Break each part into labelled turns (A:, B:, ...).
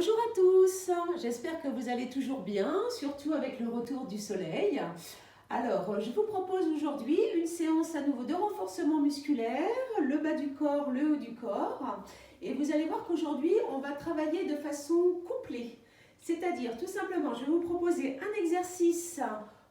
A: Bonjour à tous, j'espère que vous allez toujours bien, surtout avec le retour du soleil. Alors, je vous propose aujourd'hui une séance à nouveau de renforcement musculaire, le bas du corps, le haut du corps. Et vous allez voir qu'aujourd'hui, on va travailler de façon couplée. C'est-à-dire, tout simplement, je vais vous proposer un exercice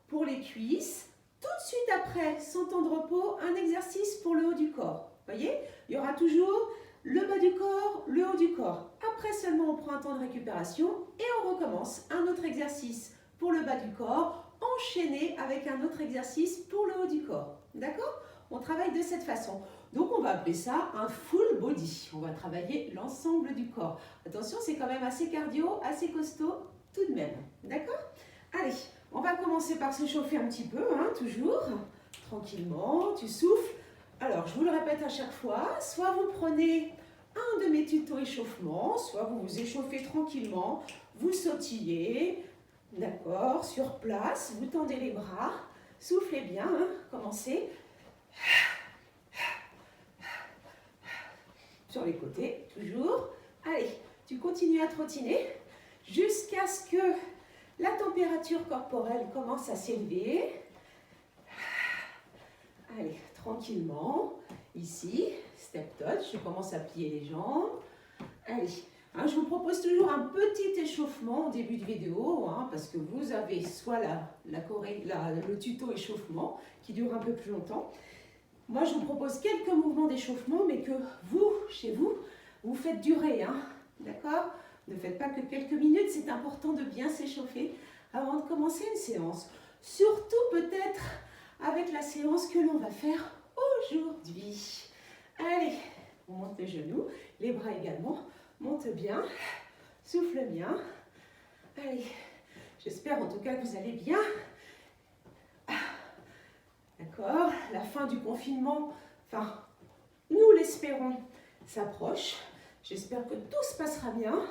A: pour les cuisses. Tout de suite après, sans temps de repos, un exercice pour le haut du corps. Vous voyez, il y aura toujours le bas du corps, le haut du corps. Après seulement, on prend un temps de récupération et on recommence un autre exercice pour le bas du corps, enchaîné avec un autre exercice pour le haut du corps. D'accord? On travaille de cette façon. Donc, on va appeler ça un full body. On va travailler l'ensemble du corps. Attention, c'est quand même assez cardio, assez costaud tout de même. D'accord? Allez, on va commencer par se chauffer un petit peu, hein, toujours. Tranquillement, tu souffles. Alors, je vous le répète à chaque fois, soit vous prenez un de mes tutos échauffement, soit vous vous échauffez tranquillement, vous sautillez, d'accord, sur place, vous tendez les bras, soufflez bien, hein, commencez. Sur les côtés, toujours. Allez, tu continues à trottiner jusqu'à ce que la température corporelle commence à s'élever. Allez, tranquillement, ici, step touch, je commence à plier les jambes. Allez, hein, je vous propose toujours un petit échauffement au début de vidéo, hein, parce que vous avez soit le tuto échauffement qui dure un peu plus longtemps. Moi, je vous propose quelques mouvements d'échauffement, mais que vous, chez vous, vous faites durer, hein, d'accord? Ne faites pas que quelques minutes, c'est important de bien s'échauffer avant de commencer une séance. Surtout peut-être avec la séance que l'on va faire aujourd'hui. Allez, on monte les genoux, les bras également, monte bien, souffle bien. Allez, j'espère en tout cas que vous allez bien. D'accord, la fin du confinement, enfin, nous l'espérons, s'approche. J'espère que tout se passera bien.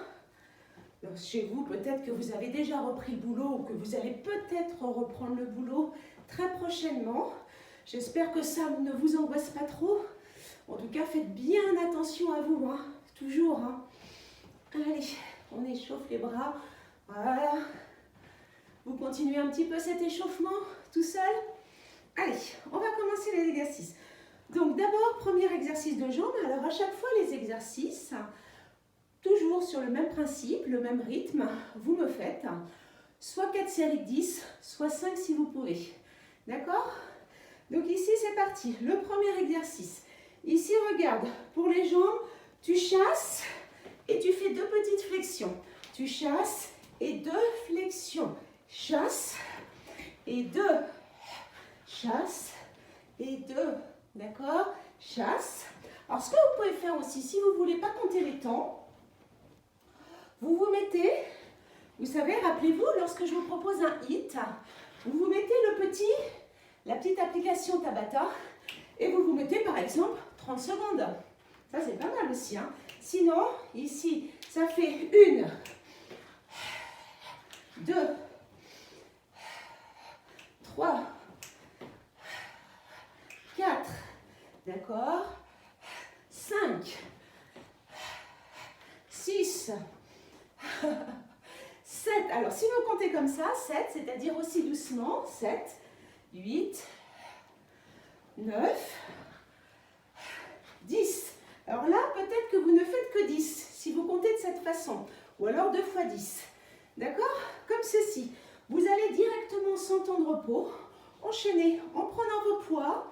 A: Donc, chez vous, peut-être que vous avez déjà repris le boulot ou que vous allez peut-être reprendre le boulot très prochainement. J'espère que ça ne vous angoisse pas trop. En tout cas, faites bien attention à vous, hein, toujours. Hein. Allez, on échauffe les bras. Voilà. Vous continuez un petit peu cet échauffement tout seul. Allez, on va commencer les exercices. Donc d'abord, premier exercice de jambes. Alors à chaque fois, les exercices, toujours sur le même principe, le même rythme, vous me faites soit 4 séries de 10, soit 5 si vous pouvez. D'accord? Donc ici, c'est parti. Le premier exercice. Ici, regarde, pour les jambes, tu chasses et tu fais 2 petites flexions. Tu chasses et 2 flexions. Chasse et 2. Chasse et 2. D'accord? Chasse. Alors, ce que vous pouvez faire aussi, si vous ne voulez pas compter les temps, vous vous mettez, vous savez, rappelez-vous, lorsque je vous propose un hit, vous vous mettez la petite application Tabata et vous vous mettez par exemple 30 secondes. Ça, c'est pas mal aussi. Hein. Sinon, ici, ça fait 1, 2, 3, 4, d'accord, 5, 6, 7. Alors, si vous comptez comme ça, 7, c'est-à-dire aussi doucement, 7, 8, 9, 10. Alors là, peut-être que vous ne faites que 10, si vous comptez de cette façon, ou alors 2 fois 10. D'accord? Comme ceci. Vous allez directement sans temps de repos, enchaîner en prenant vos poids,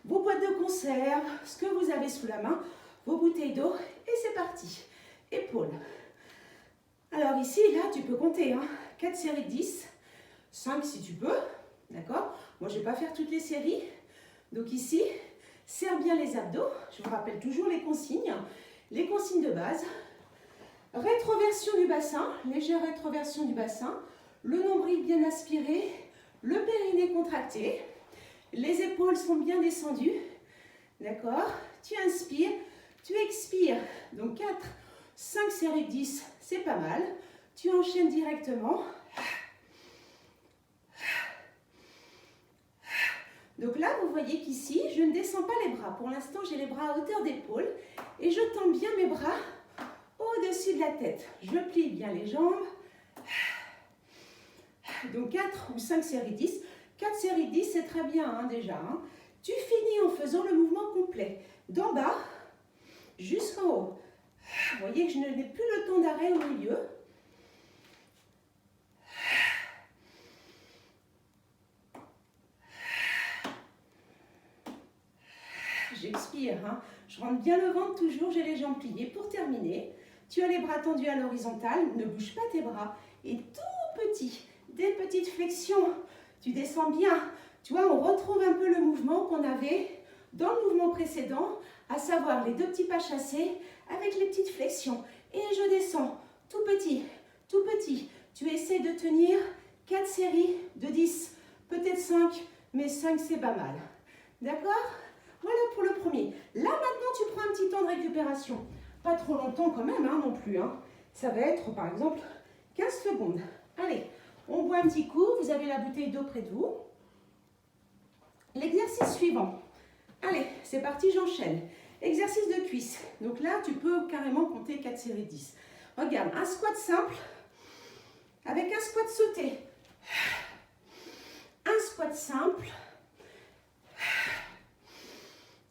A: vos boîtes de conserve, ce que vous avez sous la main, vos bouteilles d'eau, et c'est parti. Épaules. Alors ici, là, tu peux compter, hein, 4 séries de 10, 5 si tu peux, d'accord? Moi, je ne vais pas faire toutes les séries. Donc ici, serre bien les abdos. Je vous rappelle toujours les consignes de base. Rétroversion du bassin, légère rétroversion du bassin, le nombril bien aspiré, le périnée contracté, les épaules sont bien descendues, d'accord? Tu inspires, tu expires, donc 4, 5 séries de 10, c'est pas mal. Tu enchaînes directement. Donc là, vous voyez qu'ici, je ne descends pas les bras. Pour l'instant, j'ai les bras à hauteur d'épaule et je tends bien mes bras au-dessus de la tête. Je plie bien les jambes. Donc 4 ou 5 séries 10. 4 séries 10, c'est très bien hein, déjà. Hein. Tu finis en faisant le mouvement complet. D'en bas jusqu'en haut. Vous voyez que je n'ai plus le temps d'arrêt au milieu. J'expire, hein. Je rentre bien le ventre toujours, j'ai les jambes pliées. Pour terminer, tu as les bras tendus à l'horizontale, ne bouge pas tes bras. Et tout petit, des petites flexions, tu descends bien. Tu vois, on retrouve un peu le mouvement qu'on avait dans le mouvement précédent, à savoir les 2 petits pas chassés avec les petites flexions. Et je descends, tout petit, tout petit. Tu essaies de tenir 4 séries de 10, peut-être 5, mais 5 c'est pas mal. D'accord ? Voilà pour le premier. Là, maintenant, tu prends un petit temps de récupération. Pas trop longtemps quand même, hein, non plus. Hein. Ça va être, par exemple, 15 secondes. Allez, on boit un petit coup. Vous avez la bouteille d'eau près de vous. L'exercice suivant. Allez, c'est parti, j'enchaîne. Exercice de cuisse. Donc là, tu peux carrément compter 4 séries 10. Regarde, un squat simple avec un squat sauté. Un squat simple.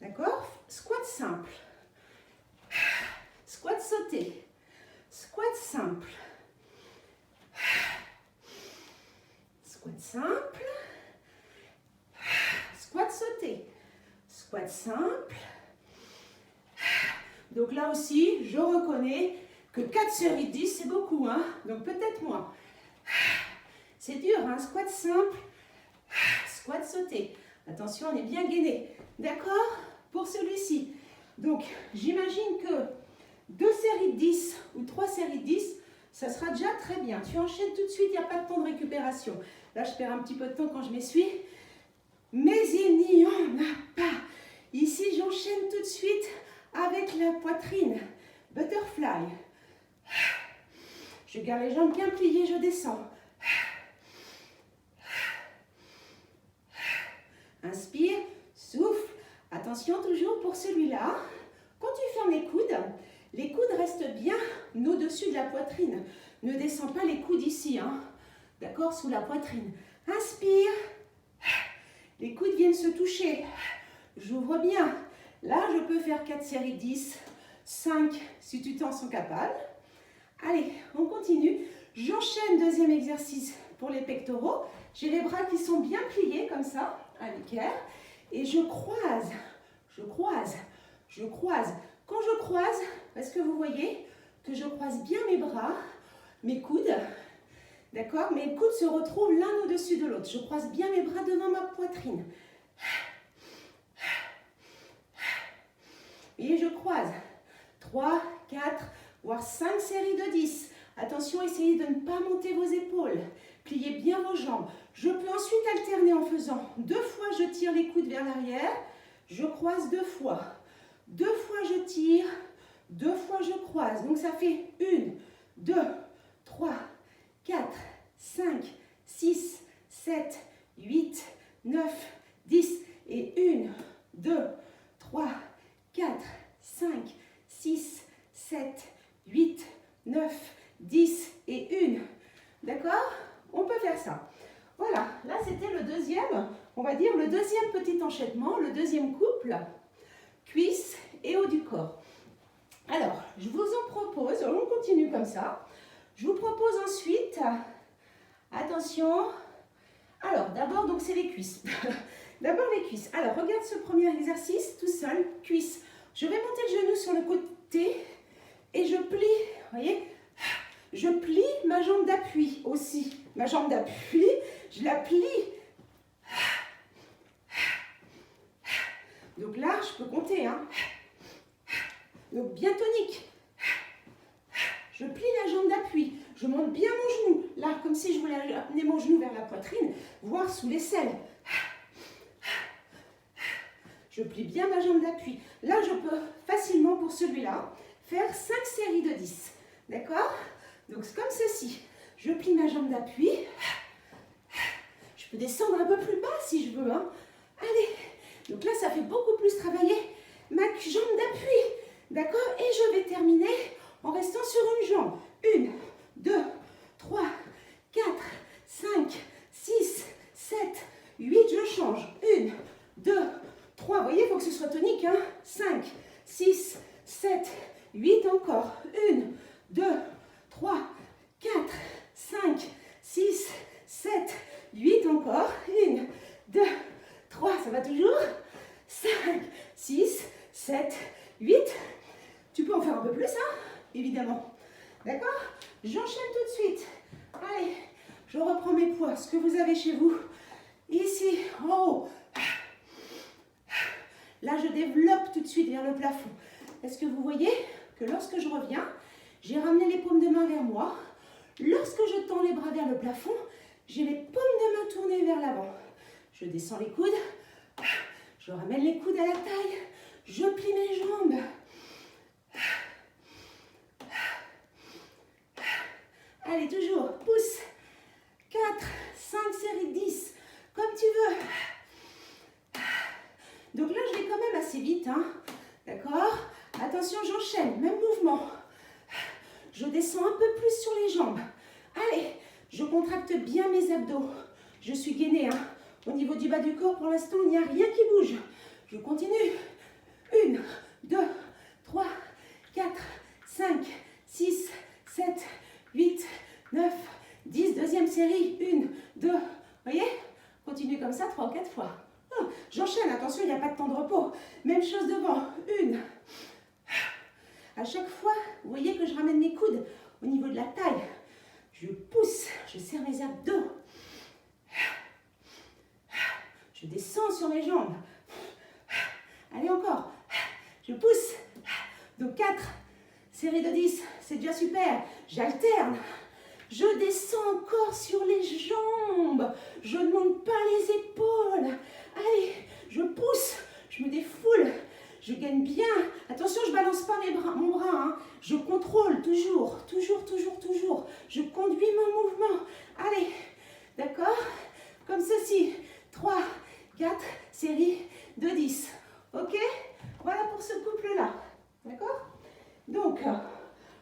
A: D'accord? Squat simple. Squat sauté. Squat simple. Squat simple. Squat sauté. Squat simple. Donc là aussi, je reconnais que 4 séries de 10, c'est beaucoup. Hein? Donc peut-être moins. C'est dur, hein? Squat simple. Squat sauté. Attention, on est bien gainé. D'accord? Pour celui-ci. Donc, j'imagine que 2 séries de 10 ou 3 séries de 10, ça sera déjà très bien. Tu enchaînes tout de suite, il n'y a pas de temps de récupération. Là, je perds un petit peu de temps quand je m'essuie. Mais il n'y en a pas. Ici, j'enchaîne tout de suite avec la poitrine. Butterfly. Je garde les jambes bien pliées, je descends. Inspire, souffle. Attention toujours pour celui-là. Quand tu fermes les coudes restent bien au-dessus de la poitrine. Ne descends pas les coudes ici, hein. D'accord, sous la poitrine. Inspire. Les coudes viennent se toucher. J'ouvre bien. Là, je peux faire 4 séries de 10, 5 si tu t'en sens capable. Allez, on continue. J'enchaîne, deuxième exercice pour les pectoraux. J'ai les bras qui sont bien pliés comme ça, à l'équerre. Et je croise, je croise, je croise. Quand je croise, est-ce que vous voyez que je croise bien mes bras, mes coudes, d'accord? Mes coudes se retrouvent l'un au-dessus de l'autre. Je croise bien mes bras devant ma poitrine. Et je croise 3, 4, voire 5 séries de 10. Attention, essayez de ne pas monter vos épaules. Pliez bien vos jambes. Je peux ensuite alterner en faisant 2 fois, je tire les coudes vers l'arrière. Je croise 2 fois. 2 fois, je tire. 2 fois, je croise. Donc, ça fait 1, 2, 3, 4, 5, 6, 7, 8, 9, 10. Et 1, 2, 3, 4, 5, 6, 7, 8, 9, 10 et 1. D'accord? On peut faire ça. Voilà, là c'était le deuxième, on va dire le deuxième petit enchaînement, le deuxième couple, cuisses et haut du corps. Alors, je vous en propose, on continue comme ça. Je vous propose ensuite, attention, alors d'abord donc c'est les cuisses. D'abord les cuisses. Alors regarde ce premier exercice tout seul, cuisses. Je vais monter le genou sur le côté et je plie, vous voyez, je plie ma jambe d'appui aussi. Ma jambe d'appui, je la plie. Donc là, je peux compter. Hein. Donc bien tonique. Je plie la jambe d'appui. Je monte bien mon genou. Là, comme si je voulais amener mon genou vers la poitrine, voire sous l'aisselle. Je plie bien ma jambe d'appui. Là, je peux facilement, pour celui-là, faire 5 séries de 10. D'accord? Donc, c'est comme ceci. Je plie ma jambe d'appui. Je peux descendre un peu plus bas si je veux. Hein. Allez. Donc là, ça fait beaucoup plus travailler ma jambe d'appui. D'accord? Et je vais terminer en restant sur une jambe. 1, 2, 3, 4, 5, 6, 7, 8, je change. 1, 2, 3, vous voyez, il faut que ce soit tonique, hein. 5, 6, 7, 8 encore. 1, 2, 3, 4, 5, 6, 7, 8 encore. 1, 2, 3, ça va toujours. 5, 6, 7, 8. Tu peux en faire un peu plus, hein, évidemment. D'accord? J'enchaîne tout de suite. Allez, je reprends mes poids, ce que vous avez chez vous. Ici, en haut. Là, je développe tout de suite vers le plafond. Est-ce que vous voyez que lorsque je reviens, j'ai ramené les paumes de main vers moi. Lorsque je tends les bras vers le plafond, j'ai les paumes de main tournées vers l'avant. Je descends les coudes. Je ramène les coudes à la taille. Je plie mes jambes. Allez, toujours. Pousse. 4, 5 séries, 10. Comme tu veux. Donc là, je vais quand même assez vite. Hein. D'accord? Attention, j'enchaîne. Même mouvement. Je descends un peu plus sur les jambes. Allez, je contracte bien mes abdos. Je suis gainée. Hein. Au niveau du bas du corps, pour l'instant, il n'y a rien qui bouge. Je continue. 1, 2, 3, 4, 5, 6, 7, 8, 9, 10. Deuxième série. 1, 2. Vous voyez? Continue comme ça 3 ou 4 fois. J'enchaîne. Attention, il n'y a pas de temps de repos. Même chose devant. 1. À chaque fois, vous voyez que je ramène mes coudes au niveau de la taille. Je pousse. Je serre mes abdos. Je descends sur mes jambes. Allez, encore. Je pousse. Donc 4 séries de 10. C'est déjà super. J'alterne. Je descends encore sur les jambes. Je ne monte pas les épaules. Allez, je pousse. Je me défoule. Je gagne bien. Attention, je ne balance pas mon bras. Hein. Je contrôle toujours. Toujours, toujours, toujours. Je conduis mon mouvement. Allez, d'accord? Comme ceci. 3, 4 séries de 10. Ok? Voilà pour ce couple-là. D'accord? Donc,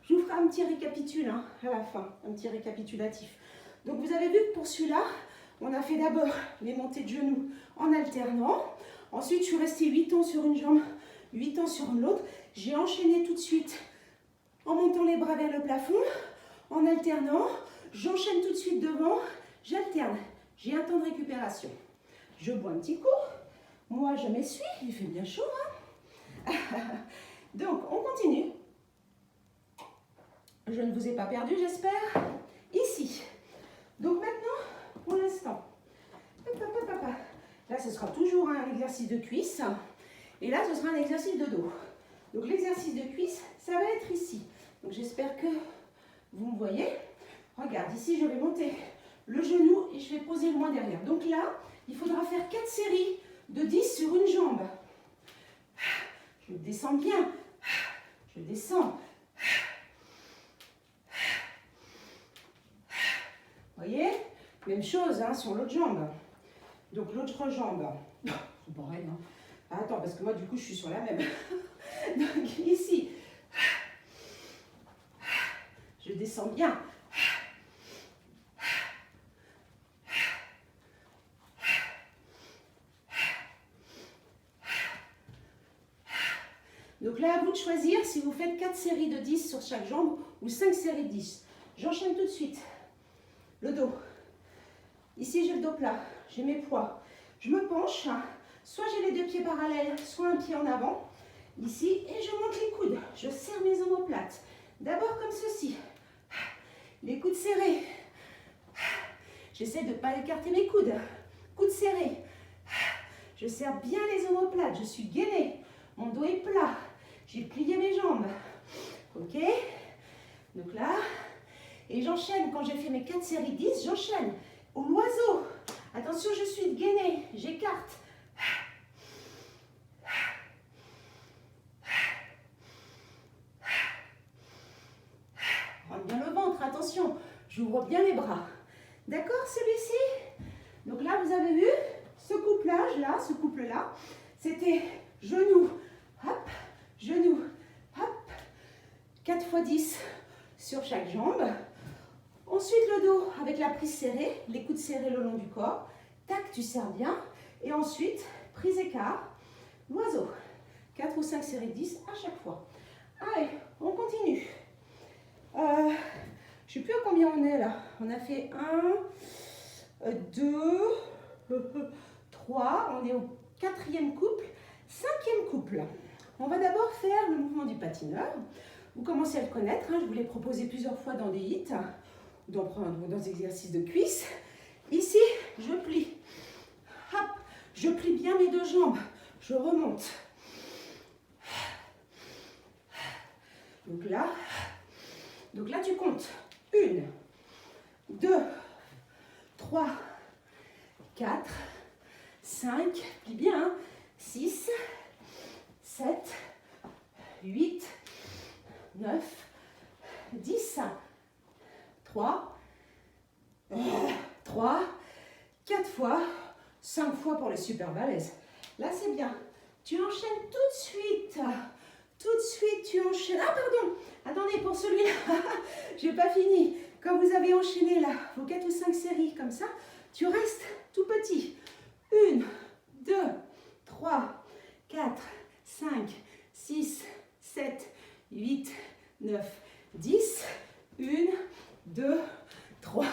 A: je vous ferai un petit récapitule hein, à la fin. Un petit récapitulatif. Donc, vous avez vu que pour celui-là, on a fait d'abord les montées de genoux en alternant. Ensuite, je suis restée 8 ans sur une jambe, 8 ans sur l'autre. J'ai enchaîné tout de suite en montant les bras vers le plafond, en alternant. J'enchaîne tout de suite devant, j'alterne. J'ai un temps de récupération. Je bois un petit coup. Moi, je m'essuie. Il fait bien chaud. Hein. Donc, on continue. Je ne vous ai pas perdu, j'espère. Ici. Donc maintenant, pour l'instant. Là, ce sera toujours un exercice de cuisse. Et là, ce sera un exercice de dos. Donc l'exercice de cuisse, ça va être ici. Donc j'espère que vous me voyez. Regarde, ici, je vais monter le genou et je vais poser le moins derrière. Donc là, il faudra faire 4 séries de 10 sur une jambe. Je descends bien. Je descends. Vous voyez? Même chose hein, sur l'autre jambe. Donc l'autre jambe. C'est pareil. Hein. Ah, attends, parce que moi, du coup, je suis sur la même. Donc ici. Je descends bien. Donc là, à vous de choisir si vous faites 4 séries de 10 sur chaque jambe ou 5 séries de 10. J'enchaîne tout de suite. Le dos. Ici, j'ai le dos plat. J'ai mes poids. Je me penche. Soit j'ai les deux pieds parallèles, soit un pied en avant. Ici, et je monte les coudes. Je serre mes omoplates. D'abord comme ceci. Les coudes serrés. J'essaie de ne pas écarter mes coudes. Coudes serrés. Je serre bien les omoplates. Je suis gainée. Mon dos est plat. J'ai plié mes jambes. Ok? Donc là. Et j'enchaîne. Quand j'ai fait mes 4 séries 10, j'enchaîne. Au l'oiseau. Attention, je suis gainée. J'écarte. Rentre bien le ventre. Attention. J'ouvre bien les bras. D'accord, celui-ci? Donc là, vous avez vu ce couplage-là, ce couple-là. C'était genou, hop, genou, hop. 4 fois 10 sur chaque jambe. Ensuite, le dos avec la prise serrée, les coudes serrés le long du corps. Tac, tu serres bien. Et ensuite, prise écart, l'oiseau. 4 ou 5 séries de 10 à chaque fois. Allez, on continue. Je ne sais plus à combien on est là. On a fait 1, 2, 3. On est au 4e couple. 5e couple. On va d'abord faire le mouvement du patineur. Vous commencez à le connaître. Je vous l'ai proposé plusieurs fois dans des hits, dans des exercices de cuisses. Ici, je plie. Hop, je plie bien mes 2 jambes. Je remonte. Donc là, tu comptes. 1, 2, 3, 4, 5, plie bien, 6, 7, 8, 9, 10, 3, 4 fois, 5 fois pour les super balèzes. Là, c'est bien. Tu enchaînes tout de suite. Tout de suite, tu enchaînes. Ah, pardon. Attendez, pour celui-là, j'ai pas fini. Quand vous avez enchaîné là, vos 4 ou 5 séries comme ça, tu restes tout petit. 1, 2, 3, 4, 5, 6, 7, 8, 9, 10. 1, 2, 3,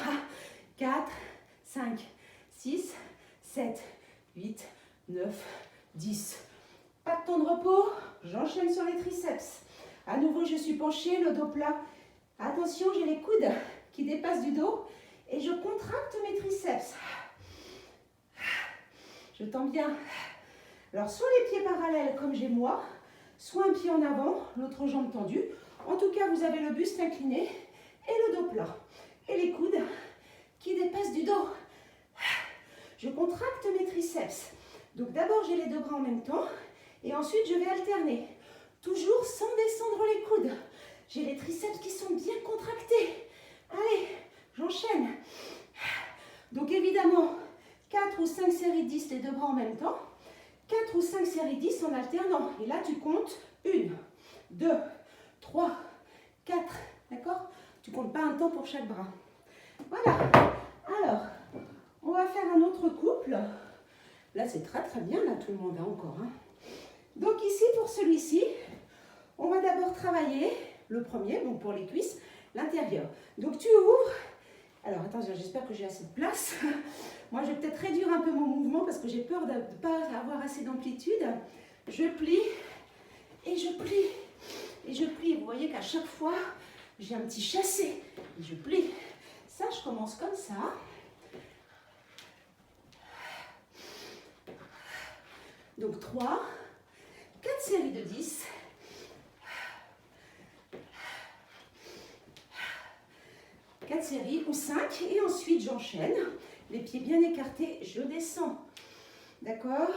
A: 4, 5, 6, 7, 8, 9, 10. Pas de temps de repos, j'enchaîne sur les triceps. À nouveau, je suis penchée, le dos plat. Attention, j'ai les coudes qui dépassent du dos et je contracte mes triceps. Je tends bien. Alors, soit les pieds parallèles comme j'ai moi, soit un pied en avant, l'autre jambe tendue. En tout cas, vous avez le buste incliné et le dos plat. Et les coudes qui dépassent du dos. Je contracte mes triceps. Donc d'abord, j'ai les 2 bras en même temps. Et ensuite, je vais alterner. Toujours sans descendre les coudes. J'ai les triceps qui sont bien contractés. Allez, j'enchaîne. Donc évidemment, 4 ou 5 séries de 10, les 2 bras en même temps. 4 ou 5 séries de 10 en alternant. Et là, tu comptes 1, 2, 3, 4. D'accord? Tu ne comptes pas un temps pour chaque bras. Voilà. Alors, on va faire un autre couple. Là, c'est très très bien, là, tout le monde a encore. Donc ici, pour celui-ci, on va d'abord travailler le premier, donc pour les cuisses, l'intérieur. Donc tu ouvres. Alors, attends, j'espère que j'ai assez de place. Moi, je vais peut-être réduire un peu mon mouvement parce que j'ai peur de ne pas avoir assez d'amplitude. Je plie et je plie et je plie. Vous voyez qu'à chaque fois, j'ai un petit chassé et je plie. Ça, je commence comme ça. Donc 3, 4 séries de 10. 4 séries ou 5 et ensuite j'enchaîne. Les pieds bien écartés, je descends. D'accord?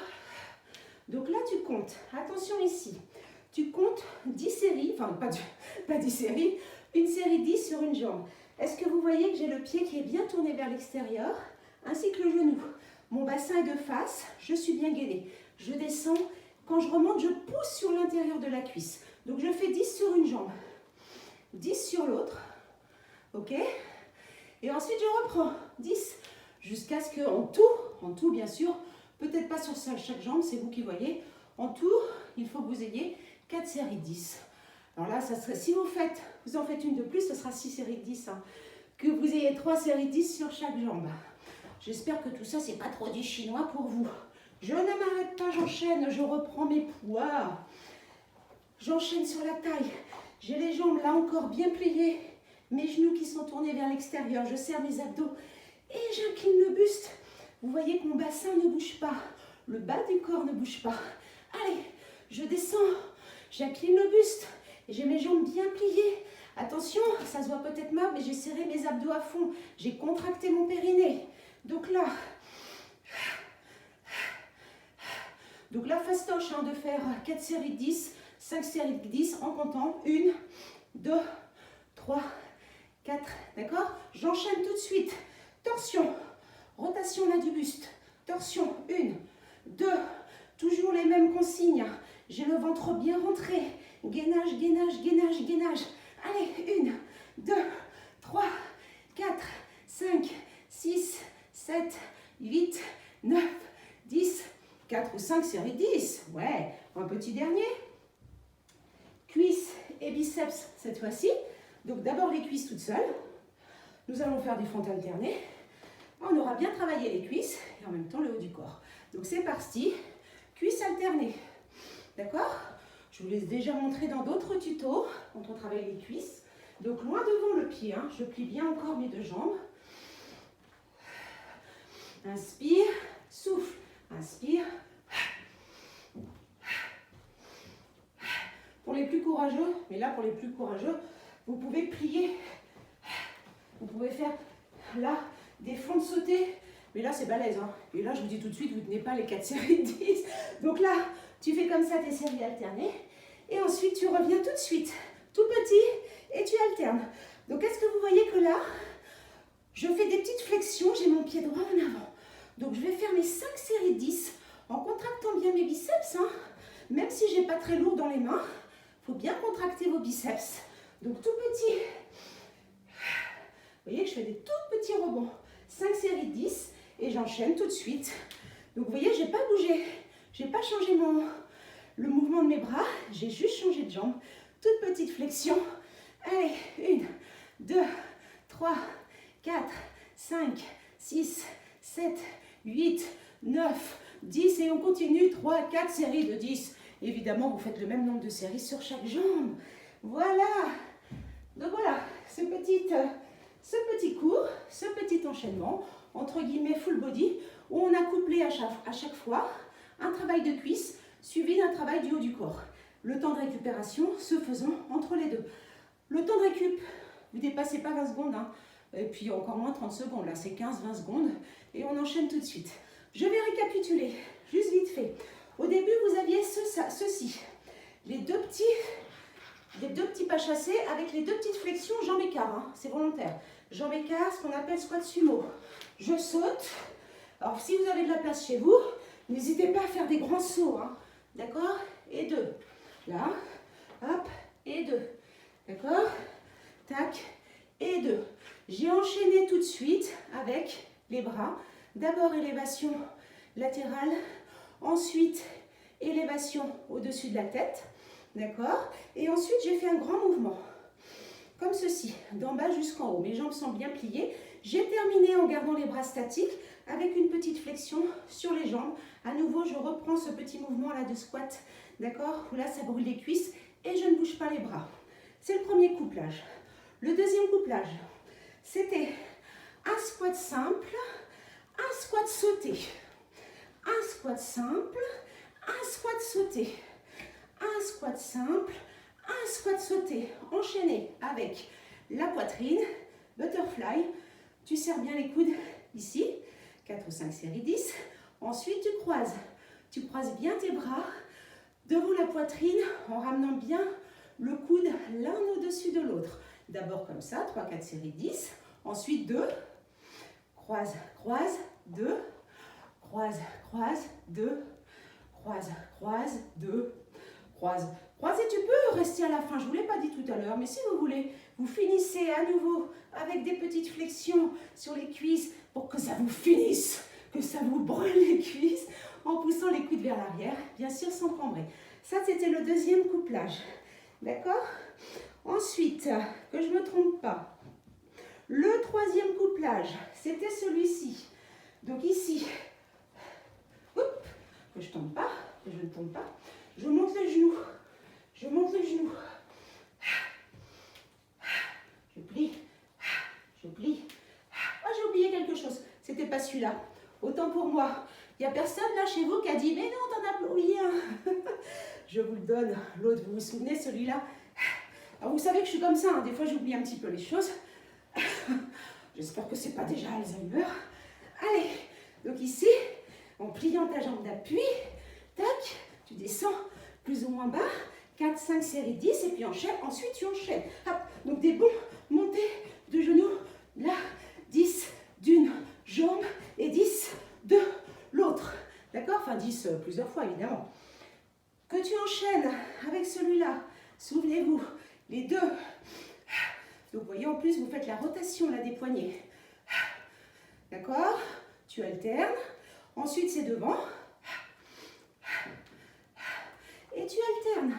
A: Donc là tu comptes. Attention ici. Tu comptes 10 séries, enfin pas 10 séries, une série 10 sur une jambe. Est-ce que vous voyez que j'ai le pied qui est bien tourné vers l'extérieur, ainsi que le genou? Mon bassin est de face, je suis bien gainée. Je descends, quand je remonte, je pousse sur l'intérieur de la cuisse. Donc je fais 10 sur une jambe, 10 sur l'autre, ok? Et ensuite je reprends 10, jusqu'à ce qu'en tout bien sûr, peut-être pas sur chaque jambe, c'est vous qui voyez, en tout, il faut que vous ayez 4 séries de 10. Alors là, ça serait, si vous en faites une de plus, ce sera 6 séries de 10. Que vous ayez 3 séries de 10 sur chaque jambe. J'espère que tout ça, c'est pas trop du chinois pour vous. Je ne m'arrête pas, j'enchaîne, je reprends mes poids. J'enchaîne sur la taille. J'ai les jambes là encore bien pliées. Mes genoux qui sont tournés vers l'extérieur. Je serre mes abdos et j'incline le buste. Vous voyez que mon bassin ne bouge pas. Le bas du corps ne bouge pas. Allez, je descends. J'incline le buste. Et j'ai mes jambes bien pliées. Attention, ça se voit peut-être mal, mais j'ai serré mes abdos à fond. J'ai contracté mon périnée. Donc là, fastoche de faire 4 séries de 10, 5 séries de 10 en comptant 1, 2, 3, 4. D'accord? J'enchaîne tout de suite. Torsion, rotation là du buste. Torsion, 1, 2, toujours les mêmes consignes. J'ai le ventre bien rentré. Gainage, gainage, gainage, gainage. Allez, 1, 2, 3, 4, 5, 6, 7, 8, 9, 10, 4 ou 5 séries 10. Ouais, un petit dernier. Cuisses et biceps cette fois-ci. Donc d'abord les cuisses toutes seules. Nous allons faire des fentes alternées. On aura bien travaillé les cuisses et en même temps le haut du corps. Donc c'est parti. Cuisses alternées. D'accord? Je vous l'ai déjà montré dans d'autres tutos quand on travaille les cuisses. Donc loin devant le pied, hein. Je plie bien encore mes deux jambes. Inspire, souffle. Inspire. Pour les plus courageux, mais là pour les plus courageux, vous pouvez plier. Vous pouvez faire là des fentes sautées. Mais là c'est balèze. Hein. Et là je vous dis tout de suite, vous ne tenez pas les 4 séries de 10. Donc là, tu fais comme ça tes séries alternées. Et ensuite tu reviens tout de suite, tout petit, et tu alternes. Donc est-ce que vous voyez que là, je fais des petites flexions, j'ai mon pied droit en avant. Donc je vais faire mes 5 séries de 10 en contractant bien mes biceps. Hein. Même si je n'ai pas très lourd dans les mains, il faut bien contracter vos biceps. Donc tout petit. Vous voyez que je fais des tout petits rebonds. 5 séries de 10 et j'enchaîne tout de suite. Donc vous voyez, je n'ai pas bougé. Je n'ai pas changé le mouvement de mes bras. J'ai juste changé de jambe. Toute petite flexion. Allez, 1, 2, 3, 4, 5, 6, 7, 8, 9, 10 et on continue. 3, 4 séries de 10. Évidemment, vous faites le même nombre de séries sur chaque jambe. Voilà. Donc voilà, ce petit cours, ce petit enchaînement, entre guillemets full body, où on a couplé à chaque fois un travail de cuisse suivi d'un travail du haut du corps. Le temps de récupération se faisant entre les deux. Le temps de récup, vous ne dépassez pas 20 secondes, hein, et puis encore moins 30 secondes, là c'est 15-20 secondes, et on enchaîne tout de suite. Je vais récapituler, juste vite fait. Au début, vous aviez ceci, les deux petits pas chassés avec les deux petites flexions jambes écart, hein, c'est volontaire. Jambes écart, ce qu'on appelle squat sumo. Je saute. Alors si vous avez de la place chez vous, n'hésitez pas à faire des grands sauts, hein, d'accord? Et 2. Là, hop, et 2. D'accord? Tac, et 2. J'ai enchaîné tout de suite avec les bras. D'abord élévation latérale, ensuite élévation au-dessus de la tête. D'accord? Et ensuite, j'ai fait un grand mouvement, comme ceci, d'en bas jusqu'en haut. Mes jambes sont bien pliées. J'ai terminé en gardant les bras statiques avec une petite flexion sur les jambes. À nouveau, je reprends ce petit mouvement là de squat, d'accord? Où là, ça brûle les cuisses et je ne bouge pas les bras. C'est le premier couplage. Le deuxième couplage, c'était un squat simple, un squat sauté. Un squat simple, un squat sauté. Un squat simple, un squat sauté, enchaîné avec la poitrine, butterfly, tu serres bien les coudes ici, 4 ou 5 séries 10, ensuite tu croises bien tes bras devant la poitrine en ramenant bien le coude l'un au-dessus de l'autre. D'abord comme ça, 3-4 séries 10, ensuite 2, croise, croise, 2, croise, croise, 2, croise, croise, 2, croise, croise et tu peux rester à la fin, je ne vous l'ai pas dit tout à l'heure, mais si vous voulez, vous finissez à nouveau avec des petites flexions sur les cuisses pour que ça vous finisse, que ça vous brûle les cuisses en poussant les coudes vers l'arrière, bien sûr sans cambrer. Ça, c'était le deuxième couplage, d'accord? Ensuite, que je ne me trompe pas, le troisième couplage, c'était celui-ci. Donc ici, hop, que je ne tombe pas, que je ne tombe pas. Je monte le genou, je monte le genou, je plie, je plie. Ah, j'ai oublié quelque chose, c'était pas celui-là, autant pour moi. Il n'y a personne là chez vous qui a dit, mais non, t'en as oublié un. Je vous le donne, l'autre, vous vous souvenez, celui-là. Alors vous savez que je suis comme ça, hein. Des fois j'oublie un petit peu les choses. J'espère que c'est pas déjà Alzheimer. Allez, donc ici, en pliant ta jambe d'appui, tac, tu descends plus ou moins bas, 4, 5 séries 10 et puis ensuite tu enchaînes. Hop, donc des bons montées de genoux, là, 10 d'une jambe et 10 de l'autre. D'accord? Enfin 10 plusieurs fois évidemment. Que tu enchaînes avec celui-là, souvenez-vous, les deux Donc vous voyez, en plus, vous faites la rotation là des poignets. D'accord? Tu alternes. Ensuite, c'est devant. Et tu alternes.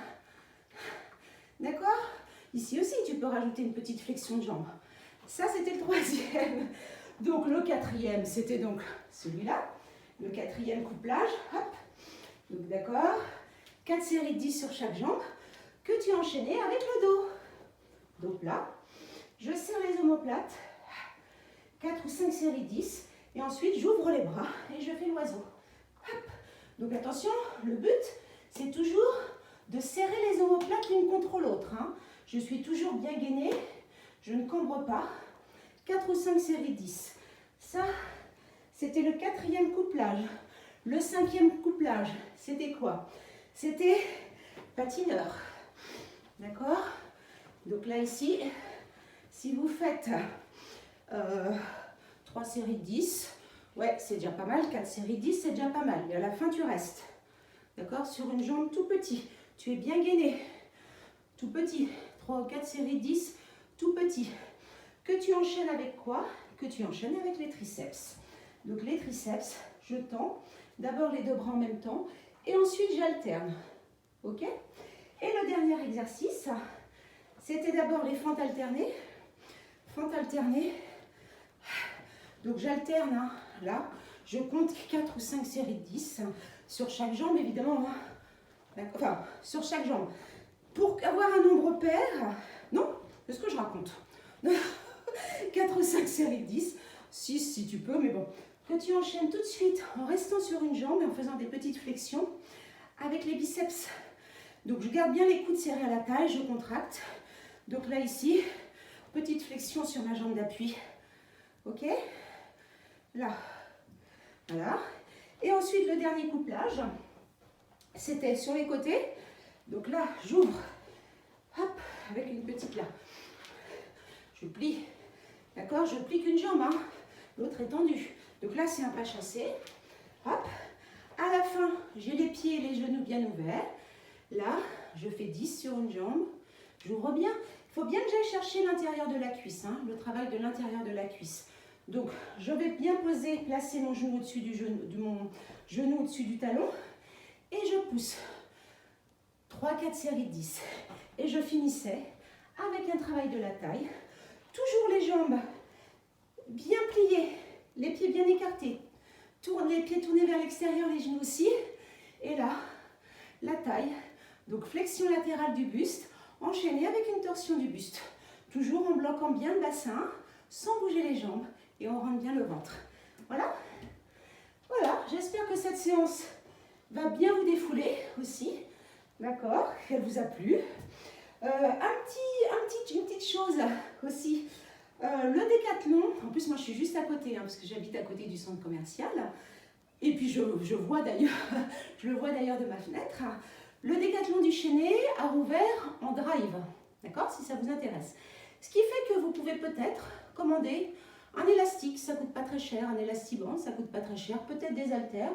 A: D'accord? Ici aussi, tu peux rajouter une petite flexion de jambe. Ça, c'était le troisième. Donc, le quatrième, c'était donc celui-là. Le quatrième couplage. Hop. Donc, d'accord? 4 séries de 10 sur chaque jambe que tu enchaînais avec le dos. Donc là, je serre les omoplates. 4 ou 5 séries de 10. Et ensuite, j'ouvre les bras et je fais l'oiseau. Donc attention, le but, c'est toujours de serrer les omoplates l'une contre l'autre. Hein. Je suis toujours bien gainée, je ne cambre pas. 4 ou 5 séries de 10. Ça, c'était le quatrième couplage. Le cinquième couplage, c'était quoi? C'était patineur. D'accord? Donc là, ici, si vous faites 3 séries de 10, ouais, c'est déjà pas mal. 4 séries de 10, c'est déjà pas mal. Mais à la fin, tu restes. D'accord? Sur une jambe tout petit. Tu es bien gainé. Tout petit. 3 ou 4 séries de 10, tout petit. Que tu enchaînes avec quoi? Que tu enchaînes avec les triceps. Donc les triceps, je tends. D'abord les deux bras en même temps. Et ensuite, j'alterne. Ok? Et le dernier exercice, c'était d'abord les fentes alternées. Fentes alternées. Donc j'alterne, hein, là, je compte 4 ou 5 séries de 10 sur chaque jambe, évidemment. Enfin, sur chaque jambe. Pour avoir un nombre pair, non, c'est ce que je raconte. 4 ou 5 séries de 10, 6 si tu peux, mais bon. Que tu enchaînes tout de suite en restant sur une jambe et en faisant des petites flexions avec les biceps. Donc je garde bien les coudes serrés à la taille, je contracte. Donc là ici, petite flexion sur ma jambe d'appui. Ok? Là, voilà. Et ensuite, le dernier couplage, c'était sur les côtés. Donc là, j'ouvre, hop, avec une petite là. Je plie, d'accord? Je plie qu'une jambe, hein. L'autre est tendue. Donc là, c'est un pas chassé. Hop. À la fin, j'ai les pieds et les genoux bien ouverts. Là, je fais 10 sur une jambe. J'ouvre bien. Il faut bien que j'aille chercher l'intérieur de la cuisse, hein, le travail de l'intérieur de la cuisse. Donc, je vais bien poser, placer mon genou au-dessus du genou au-dessus du talon. Et je pousse. 3-4 séries de 10. Et je finissais avec un travail de la taille. Toujours les jambes bien pliées, les pieds bien écartés. Les pieds tournés vers l'extérieur, les genoux aussi. Et là, la taille. Donc, flexion latérale du buste, enchaînée avec une torsion du buste. Toujours en bloquant bien le bassin, sans bouger les jambes. Et on rentre bien le ventre. Voilà. Voilà, j'espère que cette séance va bien vous défouler aussi. D'accord, qu'elle vous a plu. Une petite chose aussi. Le Décathlon, en plus moi je suis juste à côté, hein, parce que j'habite à côté du centre commercial. Et puis je vois d'ailleurs, je le vois d'ailleurs de ma fenêtre. Le Décathlon du Chesnay a rouvert en drive. D'accord, si ça vous intéresse. Ce qui fait que vous pouvez peut-être commander un élastique, ça coûte pas très cher, un élastiband, ça coûte pas très cher, peut-être des haltères,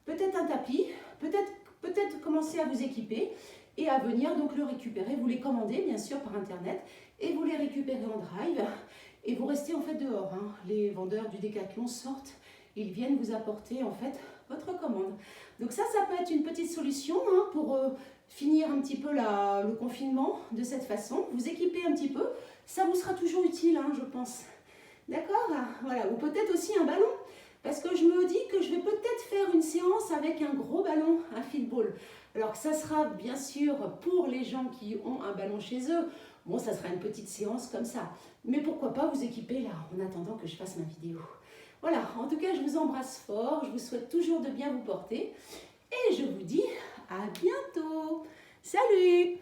A: peut-être un tapis, peut-être commencer à vous équiper et à venir donc le récupérer. Vous les commandez bien sûr par internet et vous les récupérez en drive et vous restez en fait dehors. Hein. Les vendeurs du Décathlon sortent, ils viennent vous apporter en fait votre commande. Donc ça peut être une petite solution hein, pour finir un petit peu le confinement de cette façon. Vous équipez un petit peu, ça vous sera toujours utile hein, je pense. D'accord? Voilà, ou peut-être aussi un ballon. Parce que je me dis que je vais peut-être faire une séance avec un gros ballon, un fitball. Alors ça sera bien sûr pour les gens qui ont un ballon chez eux. Bon, ça sera une petite séance comme ça. Mais pourquoi pas vous équiper là, en attendant que je fasse ma vidéo. Voilà, en tout cas, je vous embrasse fort. Je vous souhaite toujours de bien vous porter. Et je vous dis à bientôt. Salut!